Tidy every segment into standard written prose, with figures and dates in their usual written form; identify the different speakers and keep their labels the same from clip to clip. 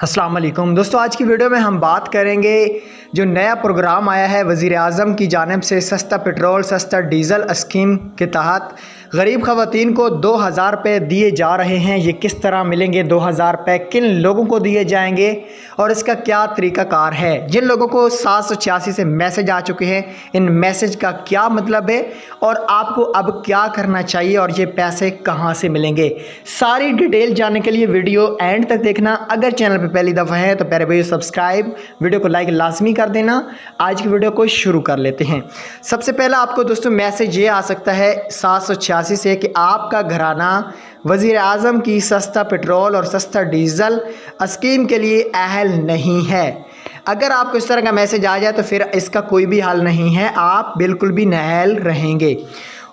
Speaker 1: अस्सलाम वालेकुम दोस्तों, आज की वीडियो में हम बात करेंगे जो नया प्रोग्राम आया है वज़ीर आज़म की जानिब से सस्ता पेट्रोल सस्ता डीज़ल स्कीम के तहत गरीब ख़वातीन को 2000 रुपये दिए जा रहे हैं। ये किस तरह मिलेंगे 2000 रुपये, किन लोगों को दिए जाएंगे और इसका क्या तरीक़ाकार है। जिन लोगों को 786 से मैसेज आ चुके हैं, इन मैसेज का क्या मतलब है और आपको अब क्या करना चाहिए और ये पैसे कहाँ से मिलेंगे, सारी डिटेल जानने के लिए वीडियो एंड तक देखना। अगर चैनल पर पहली दफ़ा है तो प्यारे भाई सब्सक्राइब, वीडियो को लाइक लाजमी कर देना। आज की वीडियो को शुरू कर लेते हैं। सबसे पहला आपको दोस्तों मैसेज ये आ सकता है 786 से कि आपका घराना वज़ीर आज़म की सस्ता पेट्रोल और सस्ता डीज़ल स्कीम के लिए अहल नहीं है। अगर आपको इस तरह का मैसेज आ जाए तो फिर इसका कोई भी हल नहीं है, आप बिल्कुल भी नाअहल रहेंगे।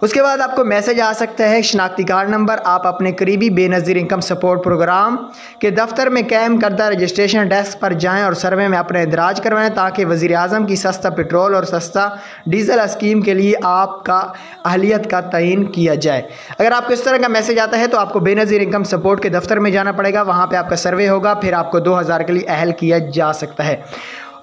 Speaker 1: उसके बाद आपको मैसेज आ सकता है शनाख्ती कार्ड नंबर। आप अपने करीबी बेनज़ीर इनकम सपोर्ट प्रोग्राम के दफ्तर में कायम करदा रजिस्ट्रेशन डेस्क पर जाएं और सर्वे में अपना इंदराज करवाएं ताकि वज़ीर आज़म की सस्ता पेट्रोल और सस्ता डीज़ल स्कीम के लिए आपका अहलियत का तयन किया जाए। अगर आपको इस तरह का मैसेज आता है तो आपको बेनज़ीर इनकम सपोर्ट के दफ्तर में जाना पड़ेगा, वहाँ पर आपका सर्वे होगा, फिर आपको 2000 के लिए अहल किया जा सकता है।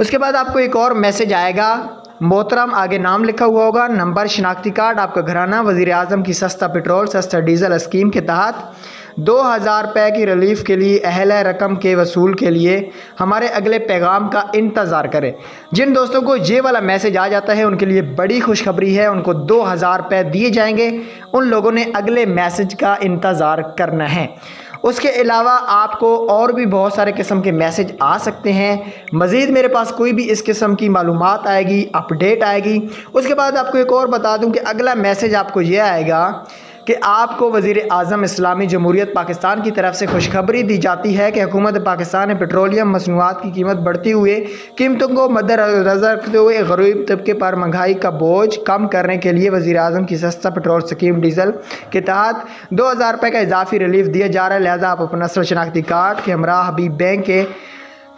Speaker 1: उसके बाद आपको एक और मैसेज आएगा, मोहतरम, आगे नाम लिखा हुआ होगा, नंबर शनाख्ती कार्ड, आपका घराना वज़ीर आज़म की सस्ता पेट्रोल सस्ता डीज़ल स्कीम के तहत 2000 रुपये की रिलीफ़ के लिए अहल है। रकम के वसूल के लिए हमारे अगले पैगाम का इंतज़ार करें। जिन दोस्तों को ये वाला मैसेज आ जाता है उनके लिए बड़ी खुशखबरी है, उनको 2000 रुपये दिए जाएंगे। उन लोगों ने अगले मैसेज का इंतज़ार करना है। उसके अलावा आपको और भी बहुत सारे किस्म के मैसेज आ सकते हैं। मज़ीद मेरे पास कोई भी इस किस्म की मालूमात आएगी, अपडेट आएगी। उसके बाद आपको एक और बता दूं कि अगला मैसेज आपको ये आएगा कि आपको वज़ीर आज़म इस्लामी जमहूरियत पाकिस्तान की तरफ से खुशखबरी दी जाती है कि हुकूमत पाकिस्तान ने पेट्रोलियम मसनूआत की कीमत बढ़ती हुए कीमतों को मद्देनज़र रखते हुए गरीब तबके पर महंगाई का बोझ कम करने के लिए वज़ीर आज़म की सस्ता पेट्रोल स्कीम डीज़ल के तहत 2000 रुपये का इजाफी रिलीफ दिया जा रहा है। लिहाजा आप अपना असल शनाख्ती कार्ड के हमरा हबीब बैंक के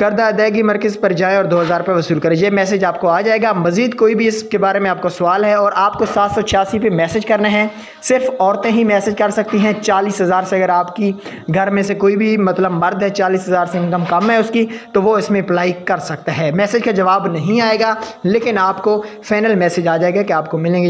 Speaker 1: करदा अदायगी मरकज़ पर जाएं और 2000 रुपये वसूल करें। ये मैसेज आपको आ जाएगा। मज़ीद कोई भी इसके बारे में आपको सवाल है और आपको 786 पे मैसेज करना है, सिर्फ औरतें ही मैसेज कर सकती हैं। 40,000 से अगर आपकी घर में से कोई भी मर्द है, 40,000 से इनकम कम है उसकी, तो वो इसमें अप्लाई कर सकता है। मैसेज का जवाब नहीं आएगा लेकिन आपको फाइनल मैसेज आ जाएगा कि आपको मिलेंगे।